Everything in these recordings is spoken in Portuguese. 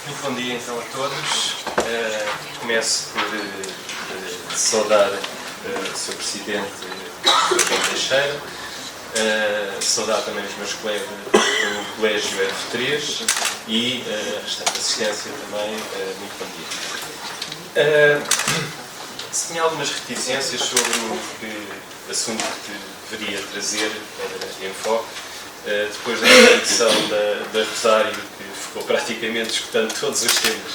Muito bom dia então a todos. Começo por saudar o Sr. Presidente, Sr. João Teixeira, saudar também os meus colegas do Colégio F3 e a restante assistência também. Muito bom dia. Se tinha algumas reticências sobre o assunto que deveria trazer para enfoque, depois da introdução da Rosário, que ficou praticamente escutando todos os temas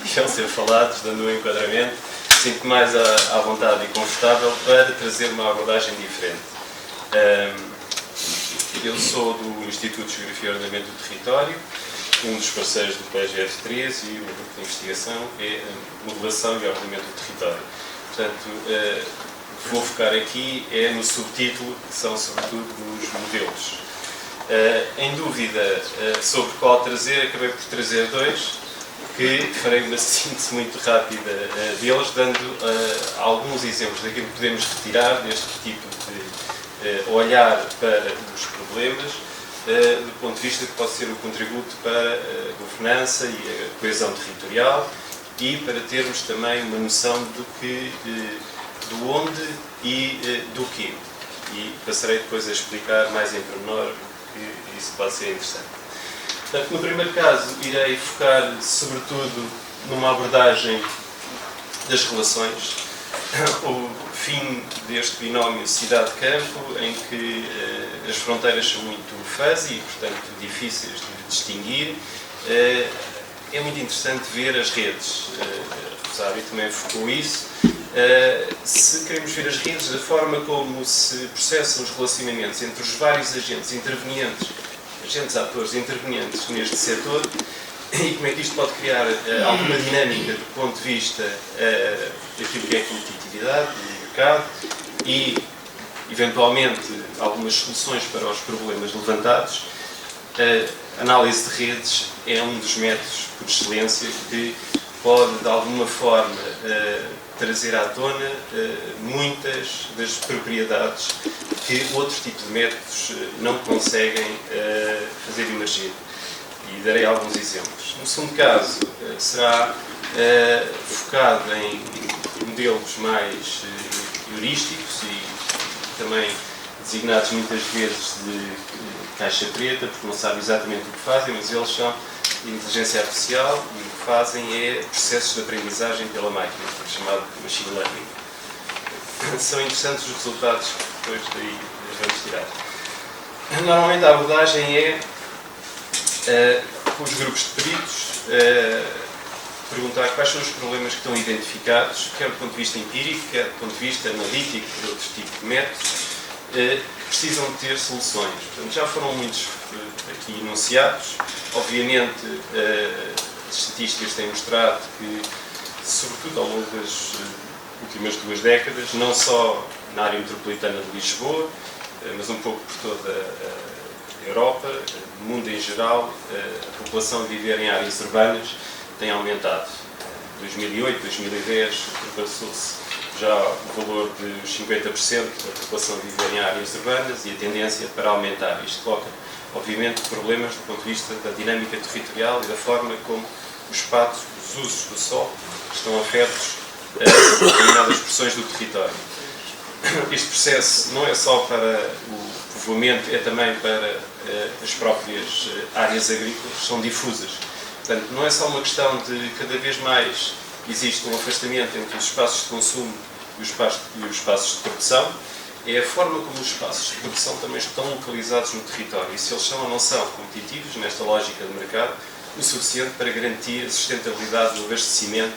que iam ser falados, dando um enquadramento, sinto-me mais à vontade e confortável para trazer uma abordagem diferente. Eu sou do Instituto de Geografia e Ordenamento do Território, um dos parceiros do Colégio F3 e o grupo de investigação é a Modelação e Ordenamento do Território. Portanto, o que vou focar aqui é no subtítulo, que são sobretudo os modelos. Em dúvida sobre qual trazer, acabei por trazer dois, que farei uma síntese muito rápida deles, dando alguns exemplos daquilo que podemos retirar deste tipo de olhar para os problemas, do ponto de vista que pode ser o contributo para a governança e a coesão territorial e para termos também uma noção do onde e do quê. E passarei depois a explicar mais em pormenor que isso pode ser interessante. Portanto, no primeiro caso, irei focar sobretudo numa abordagem das relações, o fim deste binómio cidade-campo, em que as fronteiras são muito fuzzy e, portanto, difíceis de distinguir. É muito interessante ver as redes. A Rosário também focou isso. Se queremos ver as redes, da forma como se processam os relacionamentos entre os vários agentes intervenientes, atores intervenientes neste setor, e como é que isto pode criar alguma dinâmica do ponto de vista daquilo que é a competitividade do mercado e, eventualmente, algumas soluções para os problemas levantados, a análise de redes é um dos métodos por excelência que pode, de alguma forma, trazer à tona muitas das propriedades que outros tipos de métodos não conseguem fazer emergir. E darei alguns exemplos. No segundo caso, será focado em modelos mais heurísticos e também designados muitas vezes de caixa preta, porque não sabem exatamente o que fazem, mas eles são de inteligência artificial e o que fazem é processos de aprendizagem pela máquina, chamado machine learning. São interessantes os resultados que depois daí vamos tirar. Normalmente a abordagem é, com os grupos de peritos, perguntar quais são os problemas que estão identificados, quer do ponto de vista empírico, quer do ponto de vista analítico, de outros tipos de métodos, precisam de ter soluções. Portanto, já foram muitos aqui enunciados. Obviamente, as estatísticas têm mostrado que, sobretudo ao longo das últimas 2 décadas, não só na área metropolitana de Lisboa, mas um pouco por toda a Europa, no mundo em geral, a população a viver em áreas urbanas tem aumentado. Em 2008, 2010, ultrapassou-se já o valor de 50% da população viver em áreas urbanas e a tendência para aumentar. Isto coloca, obviamente, problemas do ponto de vista da dinâmica territorial e da forma como os espaços, os usos do solo estão afetos a determinadas porções do território. Este processo não é só para o povoamento, é também para as próprias áreas agrícolas, são difusas. Portanto, não é só uma questão de cada vez mais existe um afastamento entre os espaços de consumo e os espaços de produção, é a forma como os espaços de produção também estão localizados no território e se eles são ou não são competitivos nesta lógica de mercado o suficiente para garantir a sustentabilidade do abastecimento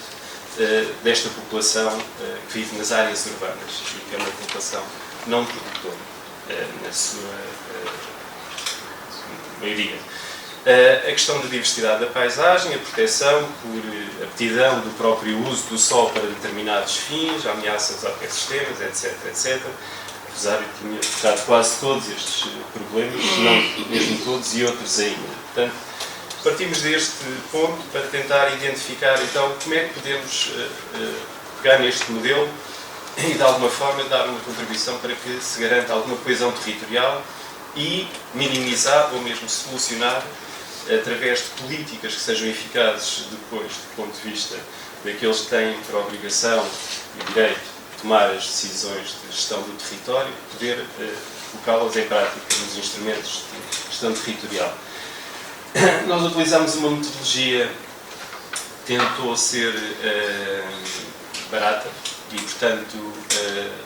desta população que vive nas áreas urbanas e que é uma população não produtora na sua maioria. A questão da diversidade da paisagem, a proteção por aptidão do próprio uso do solo para determinados fins, ameaças aos ecossistemas, etc, etc. O Rosário tinha tocado quase todos estes problemas, se não mesmo todos e outros ainda. Portanto, partimos deste ponto para tentar identificar, então, como é que podemos pegar neste modelo e, de alguma forma, dar uma contribuição para que se garanta alguma coesão territorial e minimizar ou mesmo solucionar através de políticas que sejam eficazes depois, do ponto de vista daqueles que têm por obrigação e direito de tomar as decisões de gestão do território, poder colocá-las em prática nos instrumentos de gestão territorial. Nós utilizamos uma metodologia que tentou ser barata e, portanto,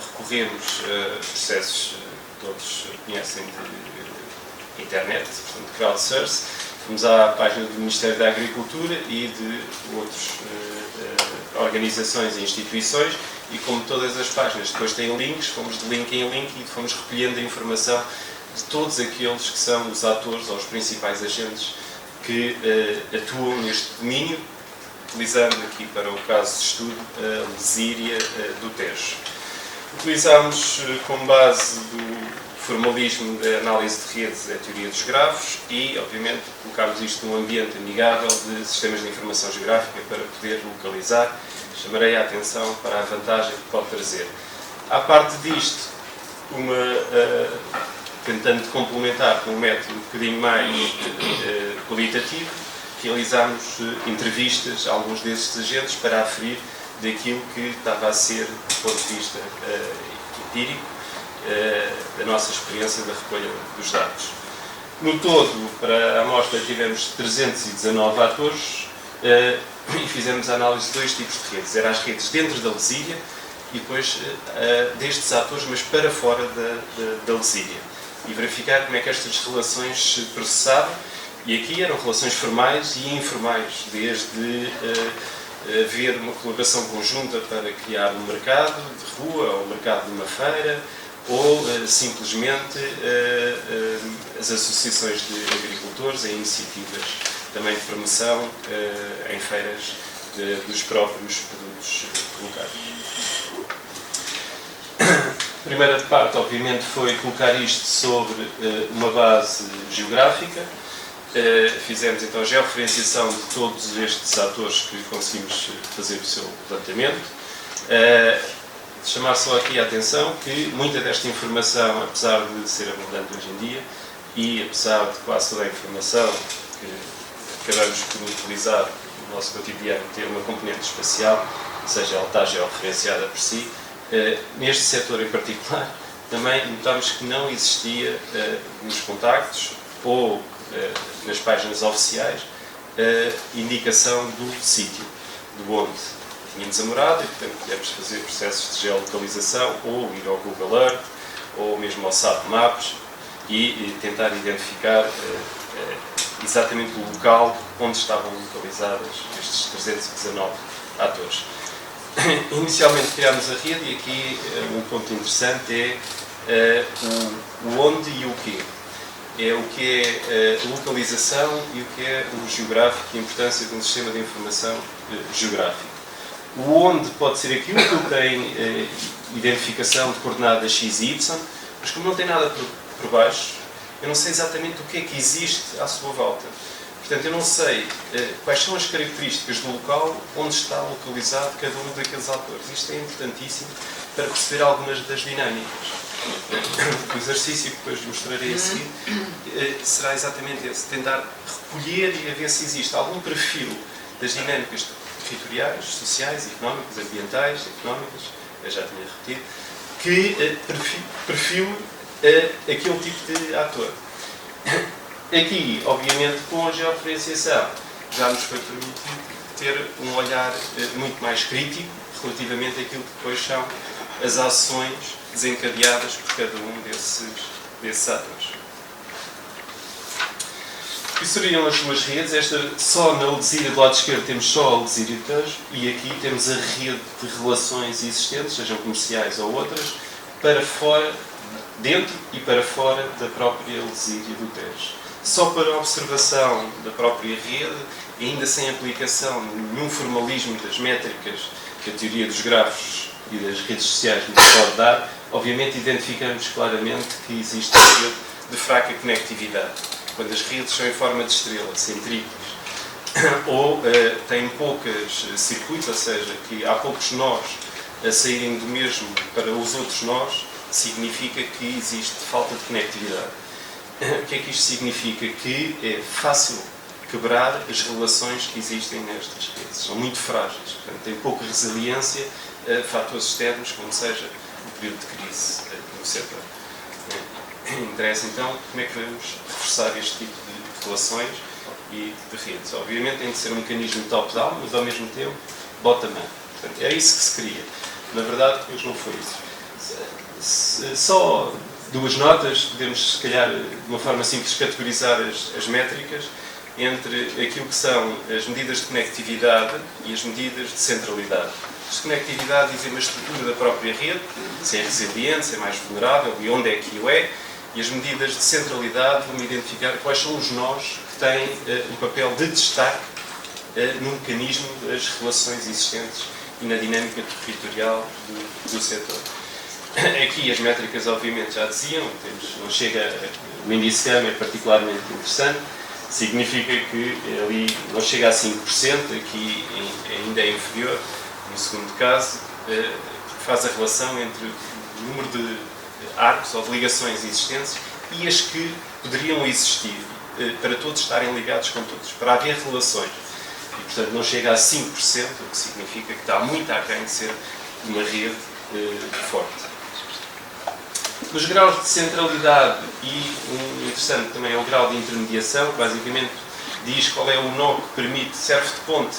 recorremos a processos que todos conhecem de internet, portanto, de crowdsource. Fomos à página do Ministério da Agricultura e de outras organizações e instituições, e como todas as páginas depois têm links, fomos de link em link e fomos recolhendo a informação de todos aqueles que são os atores ou os principais agentes que atuam neste domínio, utilizando aqui para o caso de estudo a lesíria do Tejo. Utilizámos como base do formalismo da análise de redes a teoria dos grafos e, obviamente, colocámos isto num ambiente amigável de sistemas de informação geográfica para poder localizar. Chamarei a atenção para a vantagem que pode trazer. À parte disto, tentando complementar com um método um bocadinho mais qualitativo, realizámos entrevistas a alguns desses agentes para aferir daquilo que estava a ser, do ponto de vista empírico, da nossa experiência da recolha dos dados. No todo, para a amostra, tivemos 319 atores e fizemos a análise de dois tipos de redes. Eram as redes dentro da lesíria e depois destes atores, mas para fora da lesíria. E verificar como é que estas relações se processavam. E aqui eram relações formais e informais, desde haver uma colaboração conjunta para criar um mercado de rua ou um mercado de uma feira, ou simplesmente as associações de agricultores em iniciativas também de promoção em feiras dos próprios produtos locais. A primeira parte, obviamente, foi colocar isto sobre uma base geográfica. Fizemos então a georreferenciação de todos estes atores que conseguimos fazer o seu levantamento. Chamar só aqui a atenção que muita desta informação, apesar de ser abundante hoje em dia e apesar de quase toda a informação que acabamos por utilizar no nosso cotidiano ter uma componente espacial, ou seja, ela está georreferenciada por si, neste setor em particular também notámos que não existia nos contactos ou nas páginas oficiais indicação do sítio, de onde tínhamos a morada e, portanto, podemos fazer processos de geolocalização ou ir ao Google Earth ou mesmo ao SAP Maps e tentar identificar exatamente o local onde estavam localizados estes 319 atores. Inicialmente criámos a rede e aqui um ponto interessante é o onde e o quê. É o que é a localização e o que é o geográfico e a importância de um sistema de informação geográfico. O onde pode ser aquilo que tem identificação de coordenadas x e y, mas como não tem nada por baixo, eu não sei exatamente o que é que existe à sua volta. Portanto, eu não sei quais são as características do local onde está localizado cada um daqueles atores. Isto é importantíssimo para perceber algumas das dinâmicas. O exercício que depois mostrarei a seguir será exatamente esse, tentar recolher e a ver se existe algum perfil das dinâmicas territoriais, sociais, económicas, ambientais, económicas, eu já tinha repetido, que perfile aquele tipo de ator. Aqui, obviamente, com a georreferenciação, já nos foi permitido ter um olhar muito mais crítico relativamente àquilo que depois são as ações desencadeadas por cada um desses atores. O que seriam as suas redes? Só na lesíria do lado esquerdo temos só a lesíria de Tejo e aqui temos a rede de relações existentes, sejam comerciais ou outras, para fora, dentro e para fora da própria lesíria do Tejo. Só para a observação da própria rede, ainda sem aplicação de nenhum formalismo das métricas que a teoria dos grafos e das redes sociais nos pode dar, obviamente identificamos claramente que existe uma rede de fraca conectividade. Quando as redes são em forma de estrela, centrípetas, ou têm poucos circuitos, ou seja, que há poucos nós a saírem do mesmo para os outros nós, significa que existe falta de conectividade. O que é que isto significa? Que é fácil quebrar as relações que existem nestas redes. São muito frágeis, portanto, têm pouca resiliência a fatores externos, como seja o período de crise no setor. Interessa então como é que vamos reforçar este tipo de relações e de redes. Obviamente tem de ser um mecanismo top-down, mas ao mesmo tempo bottom-up. Portanto, era isso que se queria. Na verdade, depois não foi isso. Só duas notas, podemos, se calhar, de uma forma simples, categorizar as métricas entre aquilo que são as medidas de conectividade e as medidas de centralidade. As de conectividade dizem a estrutura da própria rede, se é resiliente, se é mais vulnerável e onde é que o é, e as medidas de centralidade vão identificar quais são os nós que têm um papel de destaque no mecanismo das relações existentes e na dinâmica territorial do setor. Aqui as métricas, obviamente, já diziam, não chega, o índice CAM é particularmente interessante, significa que ali não chega a 5%, aqui ainda é inferior, no segundo caso, faz a relação entre o número de arcos ou de ligações existentes e as que poderiam existir, para todos estarem ligados com todos, para haver relações. E, portanto, não chega a 5%, o que significa que está muito aquém de ser uma rede forte. Os graus de centralidade e um interessante também é o grau de intermediação, que basicamente diz qual é o nó que permite, serve de ponte,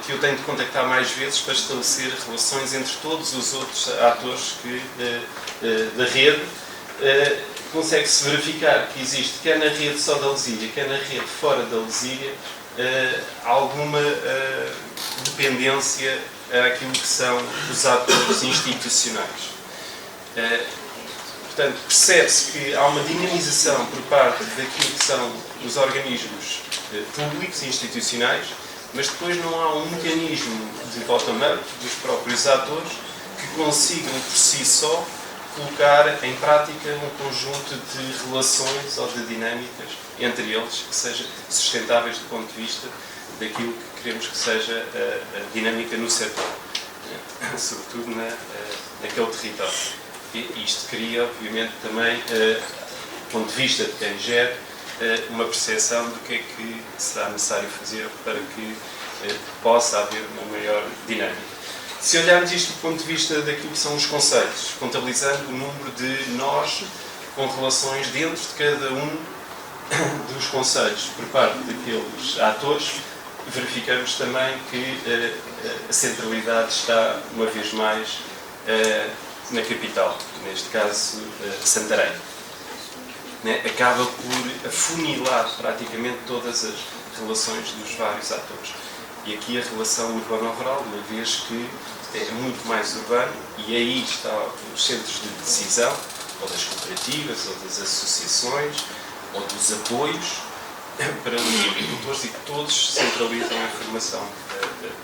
que eu tenho de contactar mais vezes para estabelecer relações entre todos os outros atores da rede. Consegue-se verificar que existe, quer na rede só da Lesíria, quer na rede fora da Lesíria, alguma dependência àquilo que são os atores institucionais. Portanto, percebe-se que há uma dinamização por parte daquilo que são os organismos públicos e institucionais, mas depois não há um mecanismo de bottom-up dos próprios atores que consigam por si só colocar em prática um conjunto de relações ou de dinâmicas entre eles que sejam sustentáveis do ponto de vista daquilo que queremos que seja a dinâmica no setor, sobretudo naquele território. E isto cria, obviamente, também, do ponto de vista de quem gera, uma percepção do que é que será necessário fazer para que possa haver uma maior dinâmica. Se olharmos isto do ponto de vista daquilo que são os conceitos, contabilizando o número de nós com relações dentro de cada um dos conceitos por parte daqueles atores, verificamos também que a centralidade está, uma vez mais, na capital, neste caso Santarém. Acaba por afunilar praticamente todas as relações dos vários atores. E aqui a relação urbano-rural, uma vez que é muito mais urbano, e aí estão os centros de decisão, ou das cooperativas, ou das associações, ou dos apoios para os agricultores, e que todos centralizam a informação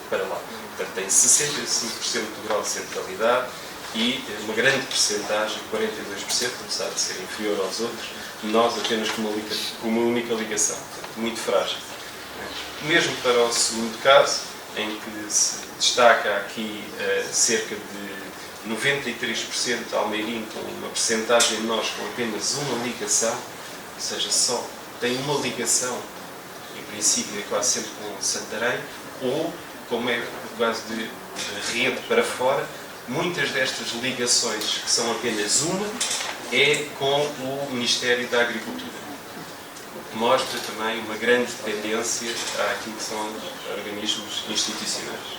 para lá. Portanto, tem 65% do grau de centralidade e uma grande percentagem, 42%, apesar de ser inferior aos outros, nós apenas com uma única ligação. Portanto, muito frágil. Mesmo para o segundo caso, em que se destaca aqui cerca de 93% almeirim, com uma percentagem de nós com apenas uma ligação, ou seja, só tem uma ligação, em princípio é quase sempre com Santarém, ou, como é o caso de rede para fora, muitas destas ligações, que são apenas uma, é com o Ministério da Agricultura. O que mostra também uma grande dependência àquilo que são os organismos institucionais.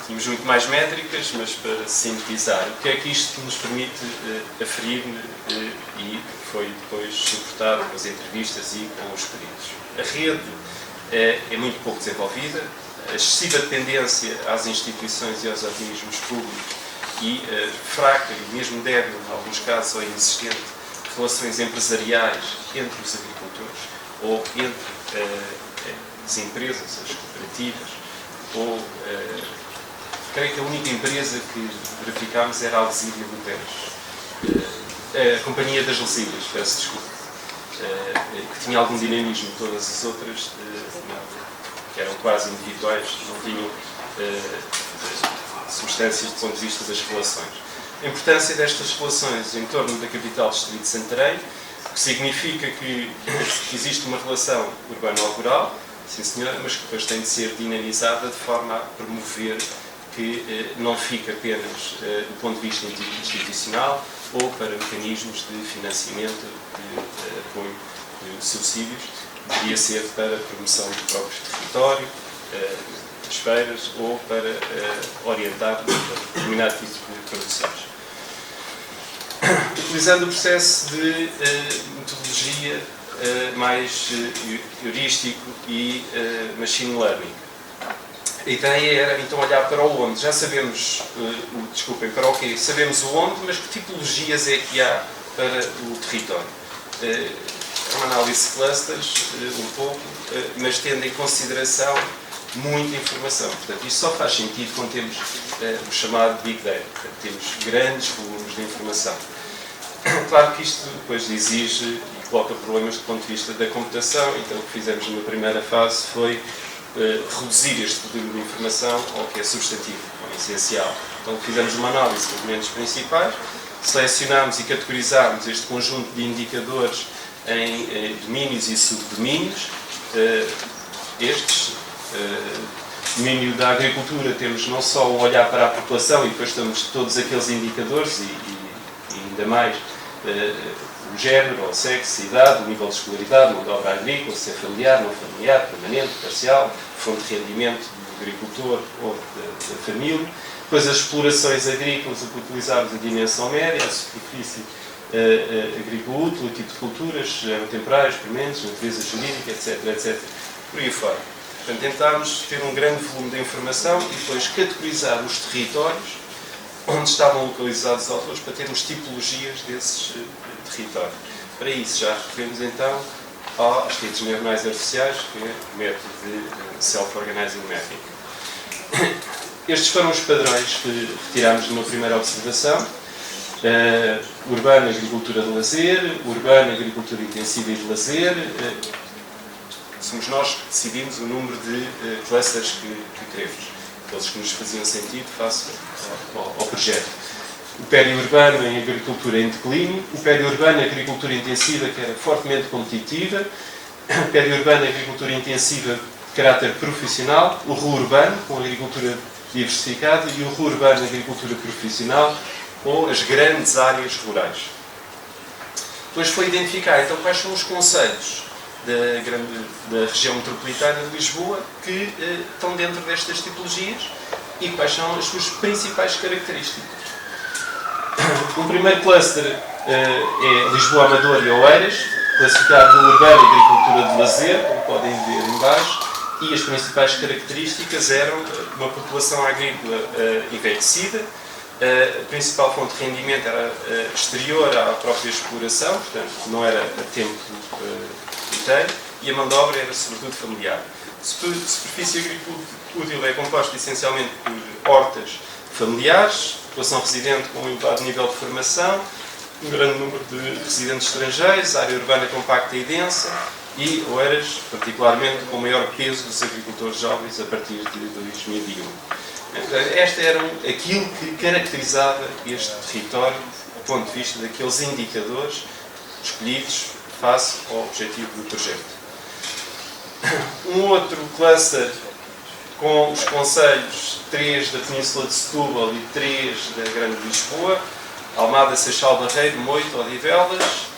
Temos muito mais métricas, mas para sintetizar, o que é que isto nos permite aferir e foi depois suportado com as entrevistas e com os pedidos. A rede é muito pouco desenvolvida, a excessiva dependência às instituições e aos organismos públicos e fraca e mesmo débil, em alguns casos, ou inexistente, relações empresariais entre os agricultores ou entre as empresas, as cooperativas, ou creio que a única empresa que verificámos era a Lesíria Luteros, a Companhia das Lesírias, peço desculpa, que tinha algum dinamismo, todas as outras não, que eram quase individuais, não tinham substâncias do ponto de vista das relações. A importância destas relações em torno da capital distrito de Santarém que significa que existe uma relação urbano-rural, sim senhora, mas que depois tem de ser dinamizada de forma a promover que não fique apenas do ponto de vista institucional ou para mecanismos de financiamento, de apoio, de subsídios, deveria ser para a promoção do próprio território, das feiras ou para orientar determinado tipo de produções. Utilizando o processo de metodologia mais heurístico e machine learning. A ideia era então olhar para o onde. Já sabemos, desculpem, para o quê? Sabemos o onde, mas que tipologias é que há para o território? É uma análise de clusters, um pouco, mas tendo em consideração muita informação. Portanto, isto só faz sentido quando temos o chamado Big Data. Portanto, temos grandes volumes de informação. Claro que isto depois exige e coloca problemas do ponto de vista da computação, então o que fizemos na primeira fase foi reduzir este volume de informação ao que é substantivo, ao essencial. Então fizemos uma análise dos elementos principais, selecionámos e categorizámos este conjunto de indicadores em domínios e subdomínios. Domínio da agricultura, temos não só um olhar para a população e depois temos todos aqueles indicadores e ainda mais o género, o sexo, a idade, o nível de escolaridade, mão de obra agrícola, se é familiar, não familiar, permanente, parcial, fonte de rendimento do agricultor ou da família. Depois as explorações agrícolas, o que utilizarmos a dimensão média, a superfície agrícola útil, o tipo de culturas, temporários, permanentes, natureza jurídica, etc, etc. Por aí fora. Portanto, tentámos ter um grande volume de informação e depois categorizar os territórios onde estavam localizados os autores para termos tipologias desses territórios. Para isso já recorremos então às redes neuronais artificiais, que é o método de Self-Organizing Mapping. Estes foram os padrões que retirámos de uma primeira observação. Urbana, agricultura de lazer, urbana, agricultura intensiva e de lazer. Somos nós que decidimos o número de clusters que queremos, aqueles que nos faziam sentido face ao projeto. O periurbano em agricultura em declínio, o periurbano em agricultura intensiva, que era fortemente competitiva, o periurbano em agricultura intensiva de caráter profissional, o ruurbano, com agricultura diversificada, e o ruurbano em agricultura profissional, ou as grandes áreas rurais. Depois foi identificar, então, quais são os concelhos da região metropolitana de Lisboa que estão dentro destas tipologias e quais são as suas principais características. O primeiro cluster é Lisboa, Amador e Oeiras, classificado no urbano e agricultura de lazer, como podem ver em baixo, e as principais características eram uma população agrícola envelhecida, a principal fonte de rendimento era exterior à própria exploração, portanto não era a tempo inteiro, e a mão de obra era sobretudo familiar. A superfície agrícola útil é composta essencialmente por hortas familiares, população residente com um elevado nível de formação, um grande número de residentes estrangeiros, área urbana compacta e densa, e Oeiras, particularmente, com o maior peso dos agricultores jovens a partir de 2001. Este era aquilo que caracterizava este território do ponto de vista daqueles indicadores escolhidos face ao objetivo do projeto. Um outro cluster com os concelhos 3 da Península de Setúbal e 3 da Grande Lisboa, Almada, Seixal, Barreiro, Moito, Odivelas,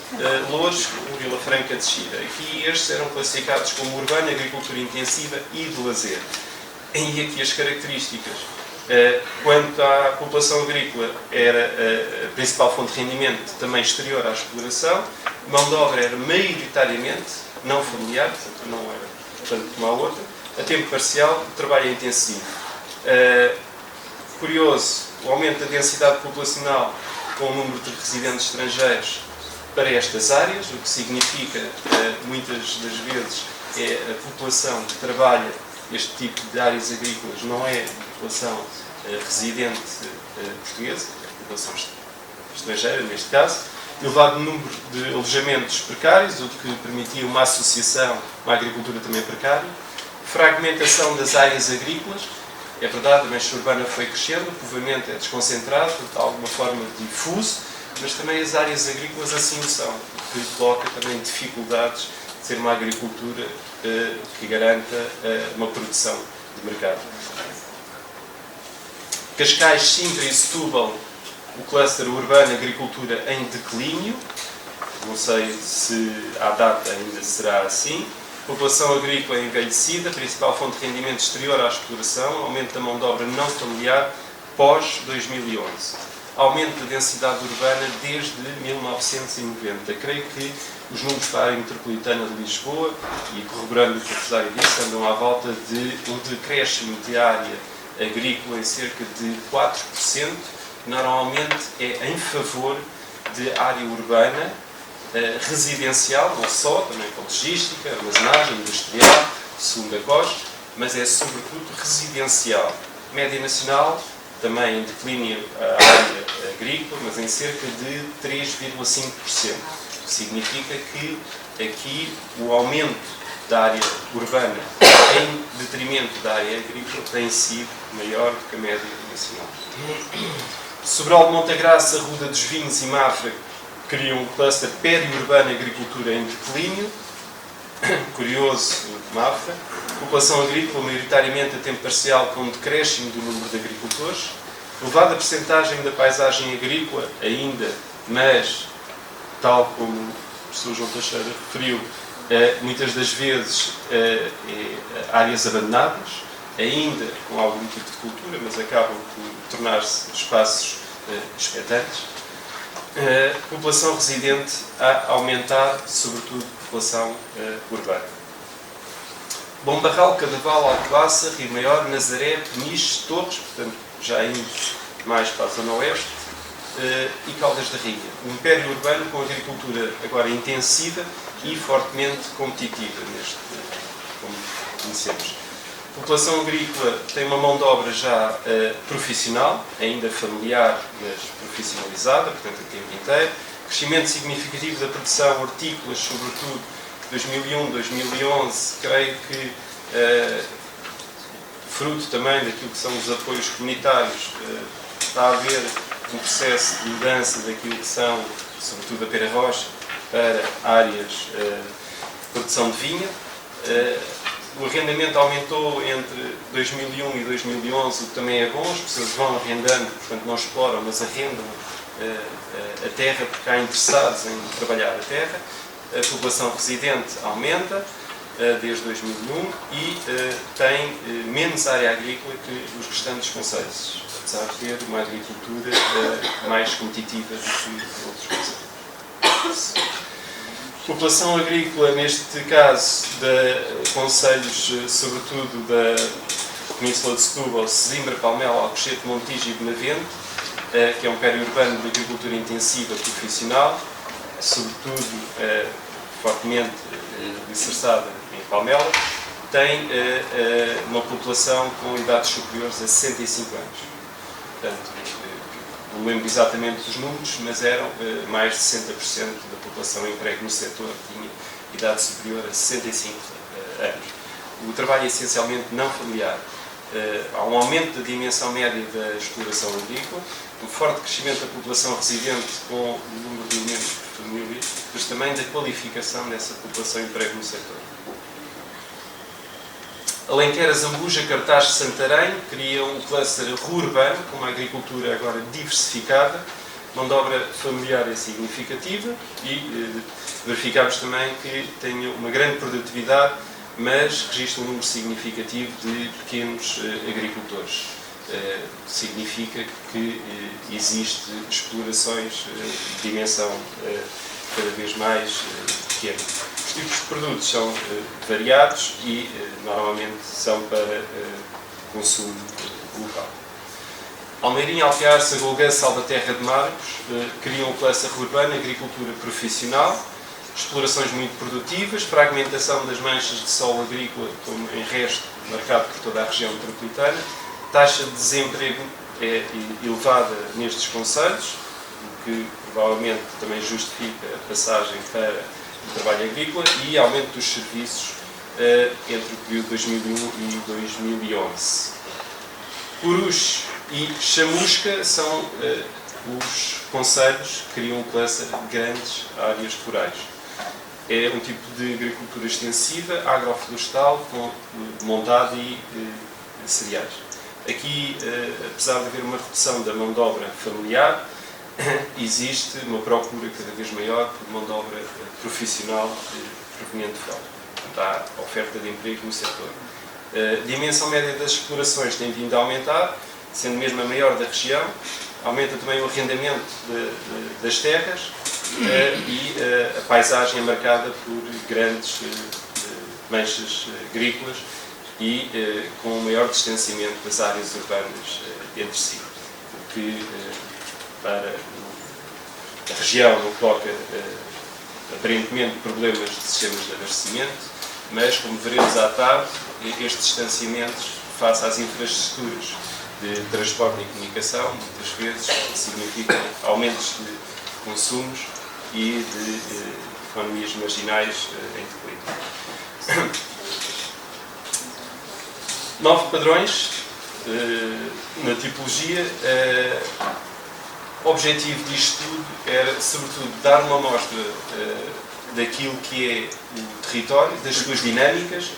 Loures, Vila Franca de Xira. Aqui estes eram classificados como urbana, agricultura intensiva e de lazer. E aqui as características. Quanto à população agrícola, era a principal fonte de rendimento também exterior à exploração, mão de obra era maioritariamente não familiar, portanto não era tanto como a outra, a tempo parcial, trabalho intensivo. Curioso, o aumento da densidade populacional com o número de residentes estrangeiros para estas áreas, o que significa, muitas das vezes, é a população que trabalha este tipo de áreas agrícolas não é população residente portuguesa, é população estrangeira, neste caso, elevado número de alojamentos precários, o que permitia uma associação com a agricultura também precária, fragmentação das áreas agrícolas, é verdade, a mancha urbana foi crescendo, o povoamento é desconcentrado, de alguma forma difuso, mas também as áreas agrícolas assim o são, o que coloca também dificuldades de ser uma agricultura que garanta uma produção de mercado. Cascais, Sintra e Setúbal, o cluster urbano agricultura em declínio, não sei se à data ainda será assim. População agrícola envelhecida, principal fonte de rendimento exterior à exploração, aumento da mão de obra não familiar pós-2011. Aumento da densidade urbana desde 1990. Creio que os números para a área metropolitana de Lisboa, e corroborando o que a Rosário disse, andam à volta de um decréscimo de área agrícola em cerca de 4%, normalmente é em favor de área urbana, residencial, não só, também com logística, armazenagem, industrial, segundo a COS, mas é sobretudo residencial. Média nacional, também em declínio a área agrícola, mas em cerca de 3,5%. Significa que aqui o aumento da área urbana em detrimento da área agrícola tem sido maior do que a média nacional. Sobral de Montagraça, Ruda dos Vinhos e Mafra criam um cluster peri-urbano agricultura em declínio. Curioso, Mafra. População agrícola maioritariamente a tempo parcial com um decréscimo do número de agricultores. Elevada percentagem da paisagem agrícola ainda, mas, tal como o professor João Teixeira referiu, muitas das vezes áreas abandonadas, ainda com algum tipo de cultura, mas acabam por tornar-se espaços expectantes. População residente a aumentar, sobretudo população urbana. Bom Barral, Cadaval, Alcobaça, Rio Maior, Nazaré, Peniche, Torres, portanto já indo mais para a zona oeste, e Caldas da Rainha. Um império urbano com agricultura agora intensiva e fortemente competitiva, como conhecemos. A população agrícola tem uma mão de obra já profissional, ainda familiar, mas profissionalizada, portanto a tempo inteiro. Crescimento significativo da produção hortícola, sobretudo 2001, 2011, creio que fruto também daquilo que são os apoios comunitários, está a haver um processo de mudança daquilo que são, sobretudo a Pera Rocha, para áreas de produção de vinha. O arrendamento aumentou entre 2001 e 2011, o que também é bom, as pessoas vão arrendando, portanto não exploram, mas arrendam a terra porque há interessados em trabalhar a terra. A população residente aumenta desde 2001 e tem menos área agrícola que os restantes concelhos, apesar de ter uma agricultura mais competitiva do que outros concelhos. População agrícola, neste caso, de concelhos, sobretudo da Península de Setúbal, Sesimbra, Palmela, Alcochete, Montijo e Benavente, que é um peri-urbano de agricultura intensiva profissional, sobretudo fortemente alicerçada em Palmela, tem uma população com idades superiores a 65 anos. Portanto, não lembro exatamente dos números, mas eram mais de 60% da população emprego no setor que tinha idade superior a 65 anos. O trabalho é essencialmente não familiar. Há um aumento da dimensão média da exploração agrícola, um forte crescimento da população residente com o número de elementos por família, mas também da qualificação dessa população emprego no setor. Alenquer, Zambuja, Cartaz e Santarém criam um cluster urbano com uma agricultura agora diversificada, mão de obra familiar é significativa e verificamos também que tem uma grande produtividade, mas registra um número significativo de pequenos agricultores. Significa que existe explorações de dimensão cada vez mais pequena. Os tipos de produtos são variados e normalmente são para consumo local. Almeirim, Alpiar, Sagolgã, Salvaterra de Marcos criam um cluster urbano, agricultura profissional, explorações muito produtivas, fragmentação das manchas de solo agrícola, como em resto, marcado por toda a região metropolitana, taxa de desemprego é elevada nestes concelhos, o que provavelmente também justifica a passagem para o trabalho agrícola, e aumento dos serviços entre o período de 2001 e 2011. Purus e Chamusca são os concelhos criam um cluster de grandes áreas rurais. É um tipo de agricultura extensiva, agroflorestal, com montado e cereais. Aqui, apesar de haver uma redução da mão de obra familiar, existe uma procura cada vez maior por mão de obra profissional proveniente de fora. Portanto, há oferta de emprego no setor. A dimensão média das explorações tem vindo a aumentar, sendo mesmo a maior da região. Aumenta também o arrendamento das terras e a paisagem é marcada por grandes manchas agrícolas e com um maior distanciamento das áreas urbanas entre si, o que para a região não coloca aparentemente problemas de sistemas de abastecimento, mas, como veremos à tarde, estes distanciamentos face às infraestruturas de transporte e comunicação, muitas vezes significam aumentos de consumos e de economias marginais em declínio. 9 padrões na tipologia. O objetivo disto tudo era, sobretudo, dar uma amostra daquilo que é o território, das suas dinâmicas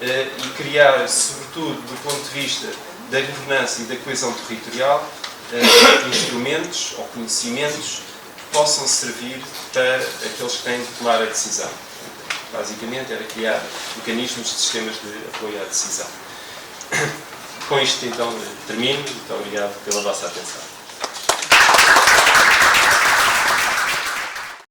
e criar, sobretudo, do ponto de vista da governança e da coesão territorial, instrumentos ou conhecimentos que possam servir para aqueles que têm de tomar a decisão. Basicamente, era criar mecanismos de sistemas de apoio à decisão. Com isto, então, termino. Muito obrigado pela vossa atenção.